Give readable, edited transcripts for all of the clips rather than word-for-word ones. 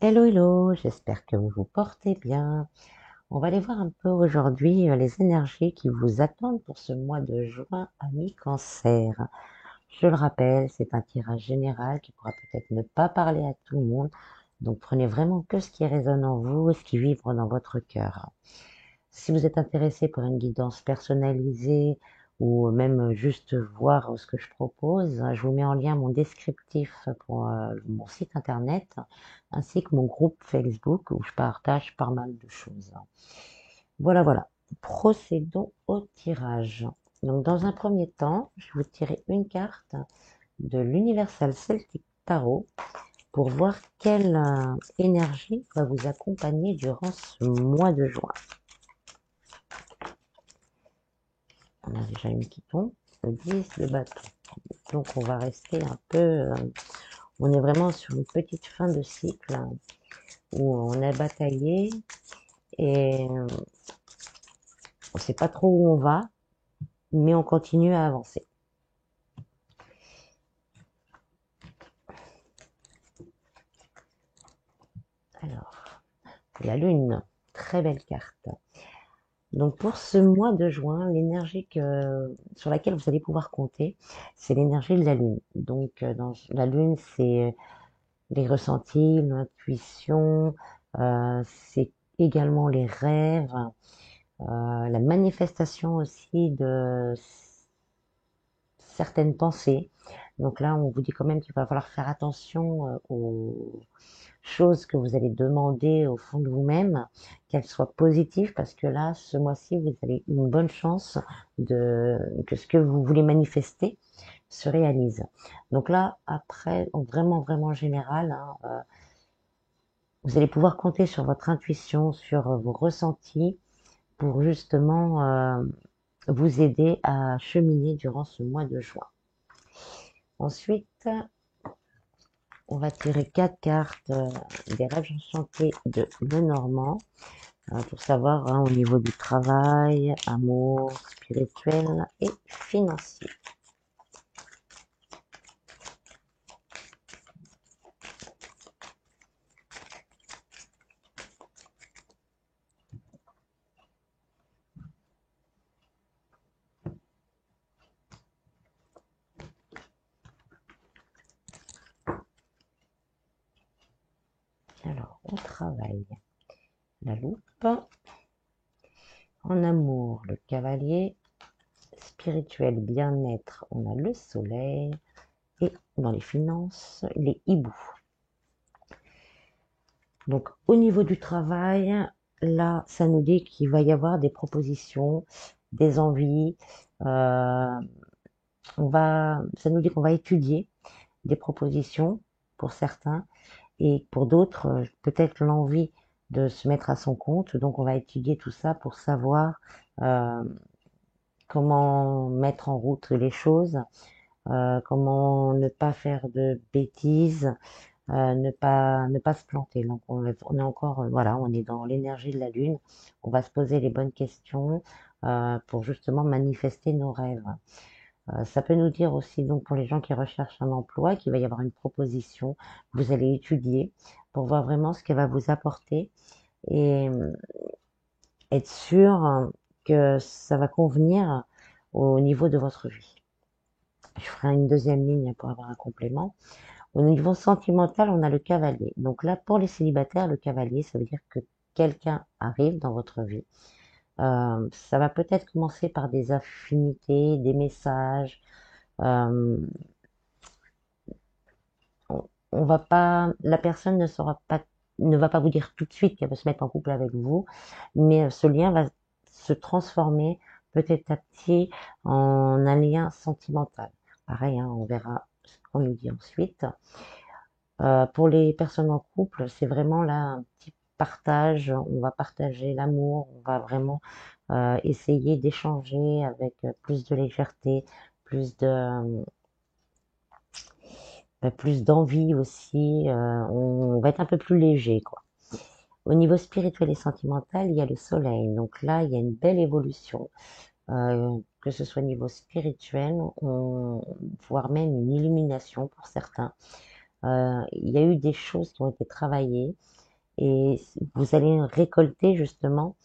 Hello, hello, j'espère que vous vous portez bien. On va aller voir un peu aujourd'hui les énergies qui vous attendent pour ce mois de juin à mi-cancer. Je le rappelle, c'est un tirage général qui pourra peut-être ne pas parler à tout le monde, donc prenez vraiment que ce qui résonne en vous et ce qui vibre dans votre cœur. Si vous êtes intéressé pour une guidance personnalisée ou même juste voir ce que je propose, je vous mets en lien mon descriptif pour mon site internet ainsi que mon groupe Facebook où je partage pas mal de choses. Voilà, voilà. Procédons au tirage. Donc, dans un premier temps, je vais vous tirer une carte de l'Universal Celtic Tarot pour voir quelle énergie va vous accompagner durant ce mois de juin. On a déjà une qui tombe, le 10 de bâton. Donc on va rester un peu, on est vraiment sur une petite fin de cycle hein, où on a bataillé et on ne sait pas trop où on va, mais on continue à avancer. Alors, la lune, très belle carte. Donc pour ce mois de juin, l'énergie sur laquelle vous allez pouvoir compter, c'est l'énergie de la lune. Donc dans la lune, c'est les ressentis, l'intuition, c'est également les rêves, la manifestation aussi de certaines pensées. Donc là, on vous dit quand même qu'il va falloir faire attention aux choses que vous allez demander au fond de vous-même, qu'elles soient positives, parce que là, ce mois-ci, vous avez une bonne chance que ce que vous voulez manifester se réalise. Donc là, après, vraiment, vraiment général, hein, vous allez pouvoir compter sur votre intuition, sur vos ressentis pour justement vous aider à cheminer durant ce mois de juin. Ensuite, on va tirer 4 cartes des rêves enchantés de Lenormand pour savoir hein, au niveau du travail, amour, spirituel et financier. Alors, au travail, la loupe. En amour, le cavalier. Spirituel, bien-être, on a le soleil. Et dans les finances, les hiboux. Donc au niveau du travail, là, ça nous dit qu'il va y avoir des propositions, des envies. euh, ça nous dit qu'on va étudier des propositions pour certains et pour d'autres, peut-être l'envie de se mettre à son compte. Donc on va étudier tout ça pour savoir euh, comment mettre en route les choses, comment ne pas faire de bêtises, ne pas se planter. Donc on est encore, voilà, on est dans l'énergie de la lune. On va se poser les bonnes questions pour justement manifester nos rêves. Ça peut nous dire aussi, donc pour les gens qui recherchent un emploi, qu'il va y avoir une proposition. Vous allez étudier pour voir vraiment ce qu'elle va vous apporter et être sûr que ça va convenir au niveau de votre vie. Je ferai une deuxième ligne pour avoir un complément. Au niveau sentimental, on a le cavalier. Donc là, pour les célibataires, le cavalier, ça veut dire que quelqu'un arrive dans votre vie. Ça va peut-être commencer par des affinités, des messages. Euh, on va pas, la personne ne va pas vous dire tout de suite qu'elle veut se mettre en couple avec vous, mais ce lien va se transformer petit à petit en un lien sentimental. Pareil, hein, on verra ce qu'on nous dit ensuite. Pour les personnes en couple, c'est vraiment là un petit partage. On va partager l'amour, on va vraiment essayer d'échanger avec plus de légèreté, plus de plus d'envie aussi. On va être un peu plus léger, quoi. Au niveau spirituel et sentimental, il y a le soleil. Donc là, il y a une belle évolution. Que ce soit au niveau spirituel, voire même une illumination pour certains. Il y a eu des choses qui ont été travaillées. et vous allez récolter justement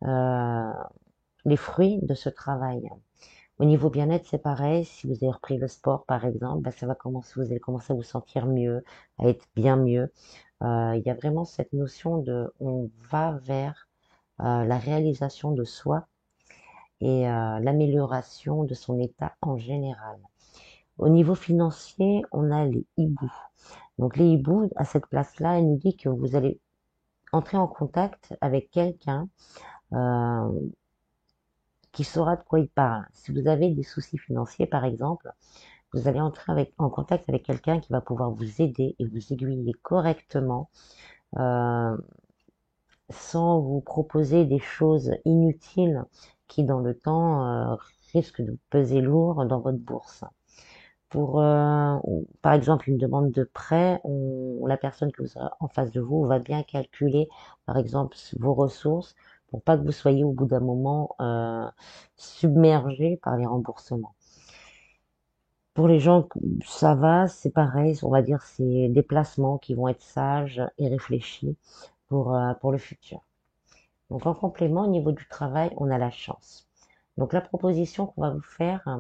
euh, les fruits de ce travail. Au niveau bien-être, c'est pareil. Si vous avez repris le sport, par exemple, bah, ça va commencer, vous allez commencer à vous sentir mieux, à être bien mieux. Il y a vraiment cette notion de, on va vers la réalisation de soi et l'amélioration de son état en général. Au niveau financier, on a les hiboux. Donc les hiboux, à cette place-là, elle nous dit que vous allez entrer en contact avec quelqu'un euh, qui saura de quoi il parle. Si vous avez des soucis financiers, par exemple, vous allez entrer en contact avec quelqu'un qui va pouvoir vous aider et vous aiguiller correctement euh, sans vous proposer des choses inutiles qui, dans le temps, risquent de peser lourd dans votre bourse. Pour, par exemple, une demande de prêt, la personne que vous aurez en face de vous va bien calculer, par exemple, vos ressources pour pas que vous soyez au bout d'un moment submergé par les remboursements. Pour les gens, ça va, c'est pareil, on va dire c'est des placements qui vont être sages et réfléchis pour le futur. Donc en complément, au niveau du travail, on a la chance. Donc la proposition qu'on va vous faire,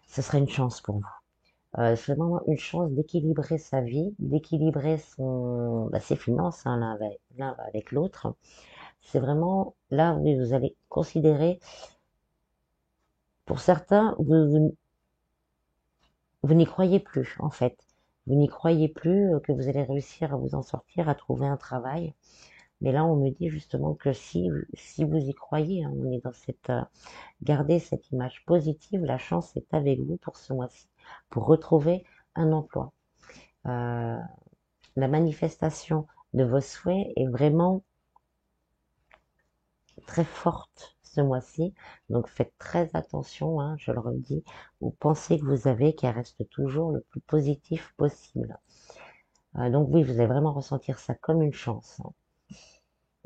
ce serait une chance pour vous. C'est vraiment une chance d'équilibrer sa vie, d'équilibrer ses finances l'un avec l'autre. C'est vraiment là où vous allez considérer, pour certains, vous n'y croyez plus en fait. Vous n'y croyez plus que vous allez réussir à vous en sortir, à trouver un travail. Mais là, on me dit justement que si vous y croyez, hein, on est dans cette, gardez cette image positive, la chance est avec vous pour ce mois-ci, pour retrouver un emploi. Euh, la manifestation de vos souhaits est vraiment très forte ce mois-ci. Donc faites très attention, hein, je le redis, aux pensées que vous avez, qu'elles restent toujours le plus positif possible. Donc oui, vous allez vraiment ressentir ça comme une chance, hein.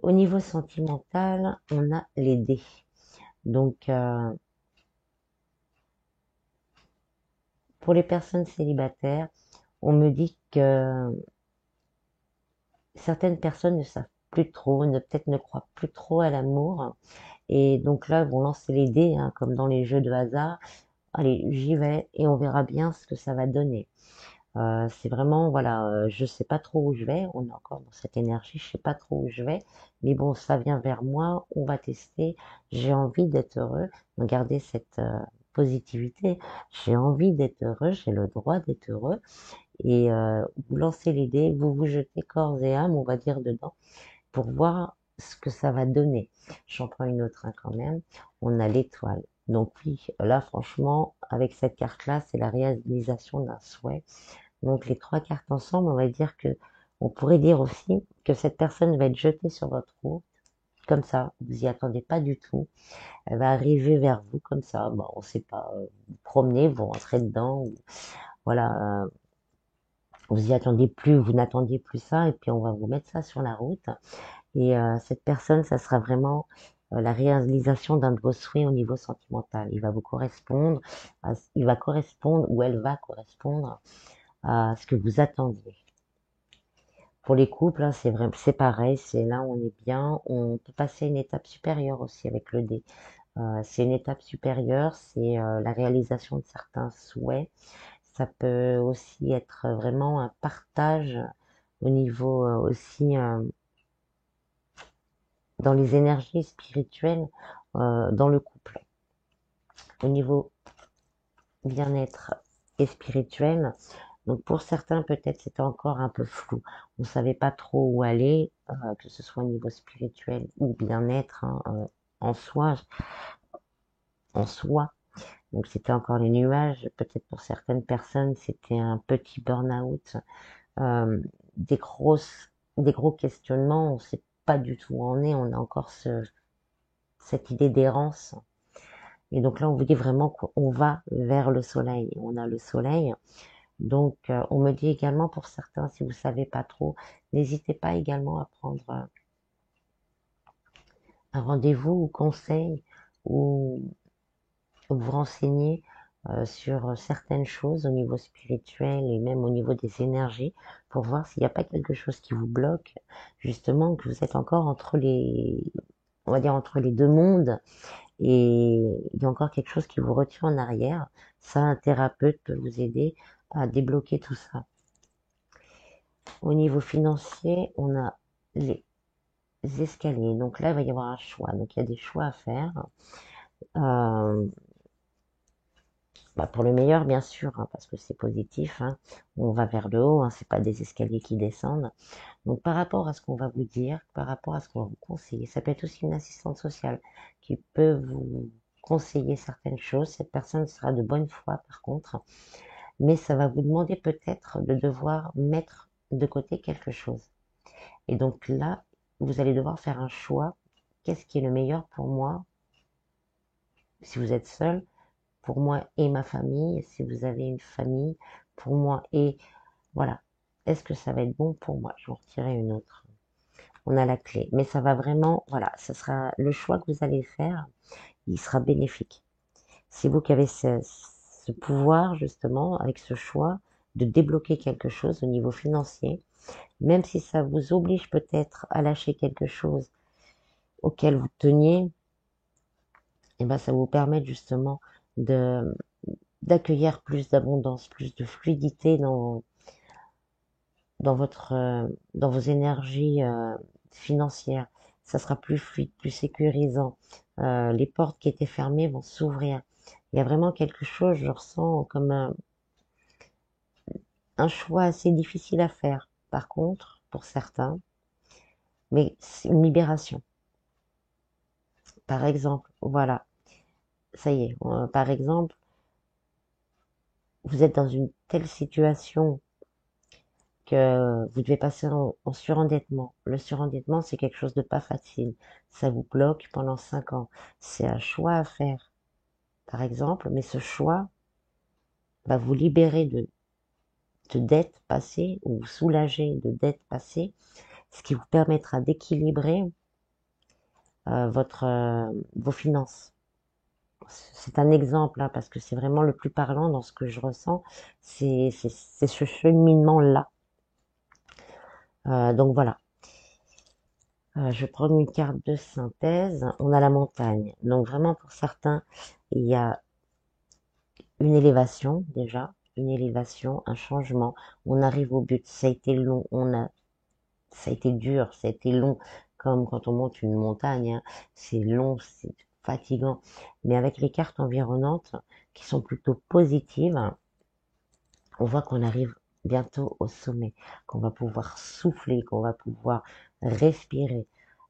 Au niveau sentimental, on a les dés. Donc pour les personnes célibataires, on me dit que certaines personnes ne savent plus trop, peut-être ne croient plus trop à l'amour. Et donc là, ils vont lancer les dés, hein, comme dans les jeux de hasard. Allez, j'y vais et on verra bien ce que ça va donner. C'est vraiment, voilà, je sais pas trop où je vais. On est encore dans cette énergie, je sais pas trop où je vais. Mais bon, ça vient vers moi, on va tester. J'ai envie d'être heureux. Donc, gardez cette positivité. J'ai envie d'être heureux, j'ai le droit d'être heureux. Et vous lancez les dés, vous vous jetez corps et âme, on va dire, dedans, pour voir ce que ça va donner. J'en prends une autre, hein, quand même. On a l'étoile. Donc oui, là franchement, avec cette carte-là, c'est la réalisation d'un souhait. Donc les trois cartes ensemble, on va dire que, on pourrait dire aussi que cette personne va être jetée sur votre route, comme ça, vous y attendez pas du tout. Elle va arriver vers vous comme ça, bon, on sait pas, vous promenez, vous rentrez dedans, voilà, vous y attendiez plus, vous n'attendiez plus ça, et puis on va vous mettre ça sur la route. Et cette personne, ça sera vraiment la réalisation d'un de vos souhaits au niveau sentimental. Il va vous correspondre, il va correspondre ou elle va correspondre à ce que vous attendiez. Pour les couples, hein, c'est vrai, c'est pareil, c'est là où on est bien. On peut passer une étape supérieure aussi avec le dé. C'est une étape supérieure, c'est la réalisation de certains souhaits. Ça peut aussi être vraiment un partage au niveau aussi dans les énergies spirituelles dans le couple. Au niveau bien-être et spirituel, donc pour certains peut-être c'était encore un peu flou. On ne savait pas trop où aller, que ce soit au niveau spirituel ou bien-être, hein, en soi, en soi. Donc c'était encore les nuages. Peut-être pour certaines personnes c'était un petit burn-out, euh, des des gros questionnements. On ne sait pas du tout où on est. On a encore cette idée d'errance. Et donc là, on vous dit vraiment qu'on va vers le soleil. On a le soleil. Donc, on me dit également pour certains, si vous savez pas trop, n'hésitez pas également à prendre un rendez-vous ou conseil ou vous renseigner sur certaines choses au niveau spirituel et même au niveau des énergies pour voir s'il n'y a pas quelque chose qui vous bloque, justement, que vous êtes encore entre on va dire entre les deux mondes et il y a encore quelque chose qui vous retient en arrière. Ça, un thérapeute peut vous aider à débloquer tout ça. Au niveau financier, on a les escaliers. Donc là, il va y avoir un choix. Donc il y a des choix à faire. Euh, pour le meilleur, bien sûr, hein, parce que c'est positif. Hein. On va vers le haut. Hein, c'est pas des escaliers qui descendent. Donc par rapport à ce qu'on va vous dire, par rapport à ce qu'on va vous conseiller, ça peut être aussi une assistante sociale qui peut vous conseiller certaines choses. Cette personne sera de bonne foi, par contre, mais ça va vous demander peut-être de devoir mettre de côté quelque chose. Et donc là, vous allez devoir faire un choix. Qu'est-ce qui est le meilleur pour moi si vous êtes seul, pour moi et ma famille, si vous avez une famille, pour moi et voilà. Est-ce que ça va être bon pour moi? Je vais en retirer une autre. On a la clé, mais ça va vraiment, voilà, ça sera le choix que vous allez faire, il sera bénéfique. C'est vous qui avez ce pouvoir justement avec ce choix de débloquer quelque chose au niveau financier, même si ça vous oblige peut-être à lâcher quelque chose auquel vous teniez, et ben ça vous permet justement de d'accueillir plus d'abondance, plus de fluidité dans vos énergies financières. Ça sera plus fluide, plus sécurisant. Les portes qui étaient fermées vont s'ouvrir. Il y a vraiment quelque chose, je ressens comme un choix assez difficile à faire. Par contre, pour certains, mais c'est une libération. Par exemple, voilà, ça y est. Par exemple, vous êtes dans une telle situation que vous devez passer en surendettement. Le surendettement, c'est quelque chose de pas facile. Ça vous bloque pendant 5 ans. C'est un choix à faire, par exemple, mais ce choix va vous libérer de dettes passées ou vous soulager de dettes passées, ce qui vous permettra d'équilibrer vos finances. C'est un exemple, hein, parce que c'est vraiment le plus parlant dans ce que je ressens, c'est ce cheminement-là. Donc voilà. Je vais prendre une carte de synthèse. On a la montagne. Donc vraiment pour certains, il y a une élévation déjà, une élévation, un changement. On arrive au but. Ça a été long, ça a été dur, ça a été long, comme quand on monte une montagne. Hein. C'est long, c'est fatigant. Mais avec les cartes environnantes qui sont plutôt positives, on voit qu'on arrive bientôt au sommet, qu'on va pouvoir souffler, qu'on va pouvoir respirer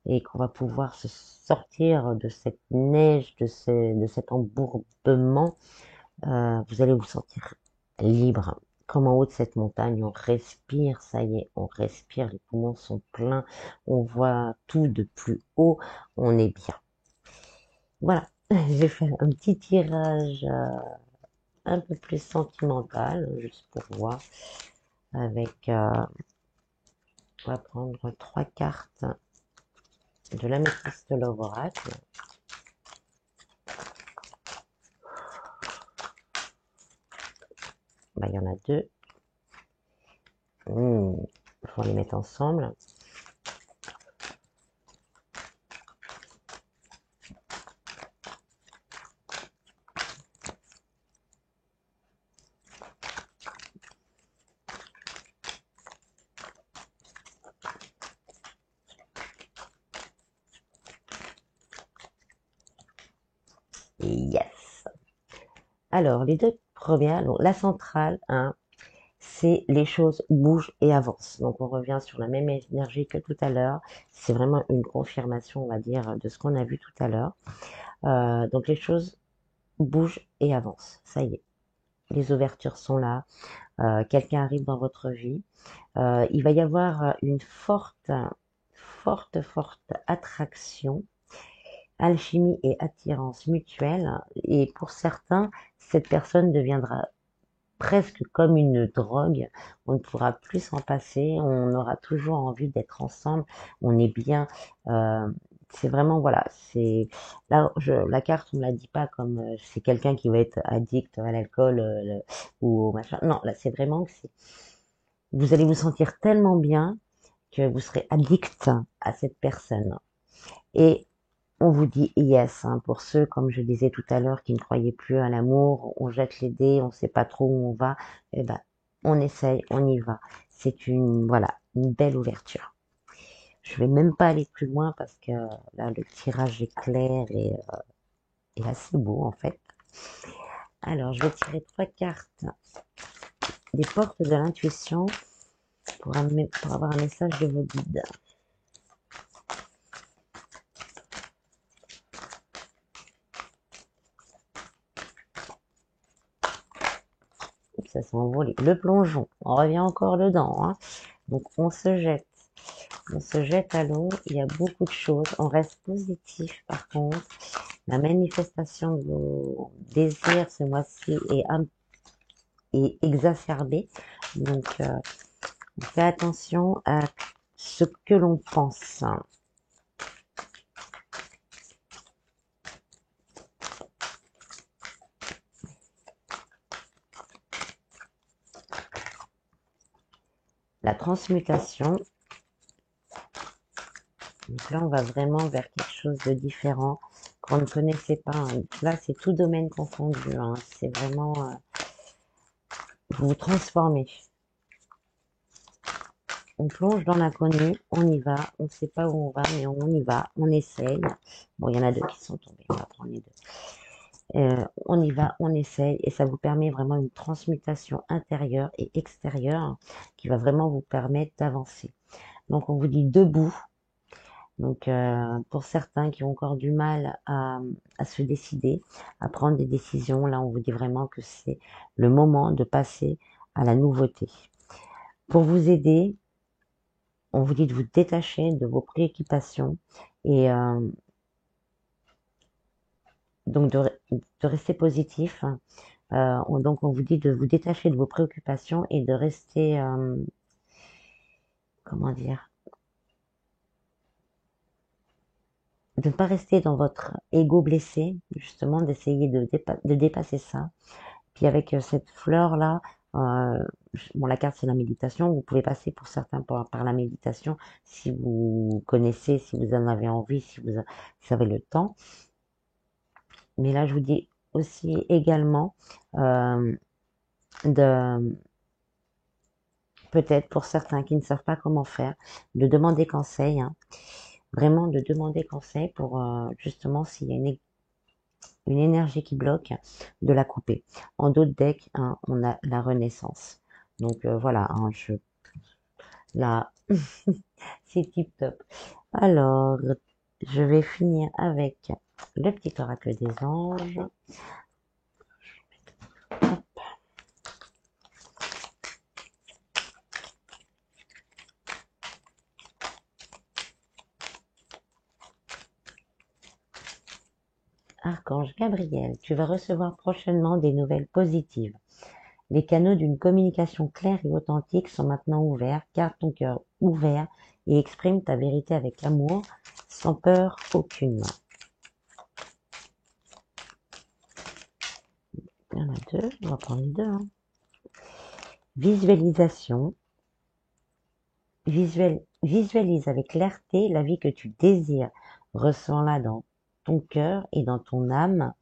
et qu'on va pouvoir se sortir de cette neige, de cet embourbement. Vous allez vous sentir libre. Comme en haut de cette montagne, on respire, ça y est, on respire, les poumons sont pleins, on voit tout de plus haut, on est bien. Voilà, j'ai fait un petit tirage un peu plus sentimental, juste pour voir. Avec, on va prendre 3 cartes de l'améthyste Love Oracle. Il y en a 2. Il faut les mettre ensemble. Yes. Alors, les 2 premières, donc la centrale, hein, c'est les choses bougent et avancent. Donc, on revient sur la même énergie que tout à l'heure. C'est vraiment une confirmation, on va dire, de ce qu'on a vu tout à l'heure. Donc, les choses bougent et avancent. Ça y est. Les ouvertures sont là. Quelqu'un arrive dans votre vie. Il va y avoir une forte attraction, alchimie et attirance mutuelle. Et pour certains, cette personne deviendra presque comme une drogue. On ne pourra plus s'en passer. On aura toujours envie d'être ensemble. On est bien. c'est vraiment, voilà, c'est là, la carte, on ne la dit pas comme c'est quelqu'un qui va être addict à l'alcool ou au machin. Non, là, c'est vraiment que vous allez vous sentir tellement bien que vous serez addict à cette personne. Et on vous dit yes, hein, pour ceux, comme je disais tout à l'heure, qui ne croyaient plus à l'amour, on jette les dés, on ne sait pas trop où on va, eh ben, on essaye, on y va. C'est voilà, une belle ouverture. Je vais même pas aller plus loin parce que là, le tirage est clair et assez beau, en fait. Alors, je vais tirer 3 cartes des portes de l'intuition pour avoir un message de vos guides. Ça s'est envolé. Le plongeon, on revient encore dedans, hein. Donc on se jette à l'eau, il y a beaucoup de choses, on reste positif par contre. La manifestation de vos désirs ce mois-ci est exacerbée, donc on fait attention à ce que l'on pense. La transmutation. Donc là, on va vraiment vers quelque chose de différent qu'on ne connaissait pas, hein. Là, c'est tout domaine confondu, hein. C'est vraiment... vous vous transformez. On plonge dans l'inconnu, on y va, on ne sait pas où on va, mais on y va, on essaye. Bon, il y en a 2 qui sont tombés, on va prendre les 2. On y va, on essaye, et ça vous permet vraiment une transmutation intérieure et extérieure qui va vraiment vous permettre d'avancer. Donc, on vous dit debout. Donc, pour certains qui ont encore du mal à se décider, à prendre des décisions, là, on vous dit vraiment que c'est le moment de passer à la nouveauté. Pour vous aider, on vous dit de vous détacher de vos préoccupations et donc de rester positif. Donc, on vous dit de vous détacher de vos préoccupations et de rester, comment dire, de ne pas rester dans votre ego blessé, justement, d'essayer de dépasser ça. Puis avec cette fleur-là, bon, la carte c'est la méditation, vous pouvez passer pour certains par la méditation si vous connaissez, si vous en avez envie, si vous avez le temps. Mais là, je vous dis aussi également de peut-être pour certains qui ne savent pas comment faire, de demander conseil, hein, vraiment de demander conseil pour justement s'il y a une énergie qui bloque, de la couper. En d'autres decks, hein, on a la renaissance. Donc voilà, hein, là, c'est tip top. Alors, je vais finir avec le petit oracle des anges. Hop. Archange Gabriel, tu vas recevoir prochainement des nouvelles positives. Les canaux d'une communication claire et authentique sont maintenant ouverts. Garde ton cœur ouvert et exprime ta vérité avec amour, sans peur aucune. Il y en a 2, on va prendre les 2. Hein. Visualisation. Visualise avec clarté la vie que tu désires. Ressens-la dans ton cœur et dans ton âme,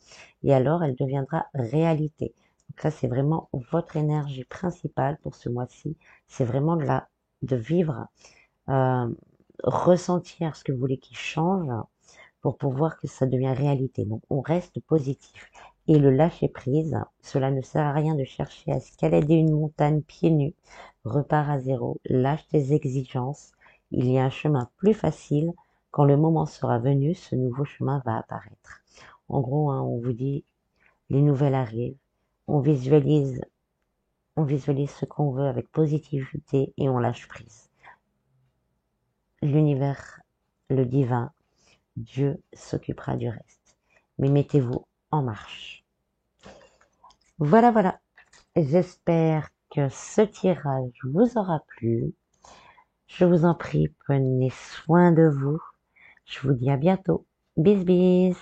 et alors elle deviendra réalité. Donc là, c'est vraiment votre énergie principale pour ce mois-ci. C'est vraiment de vivre, ressentir ce que vous voulez qui change pour pouvoir que ça devienne réalité. Donc, on reste positif. Et le lâcher prise, cela ne sert à rien de chercher à escalader une montagne pieds nus. Repars à zéro, lâche tes exigences. Il y a un chemin plus facile. Quand le moment sera venu, ce nouveau chemin va apparaître. En gros, hein, on vous dit, les nouvelles arrivent. On visualise ce qu'on veut avec positivité et on lâche prise. L'univers, le divin, Dieu s'occupera du reste. Mais mettez-vous en marche. Voilà, voilà. J'espère que ce tirage vous aura plu. Je vous en prie, prenez soin de vous. Je vous dis à bientôt. Bis bis.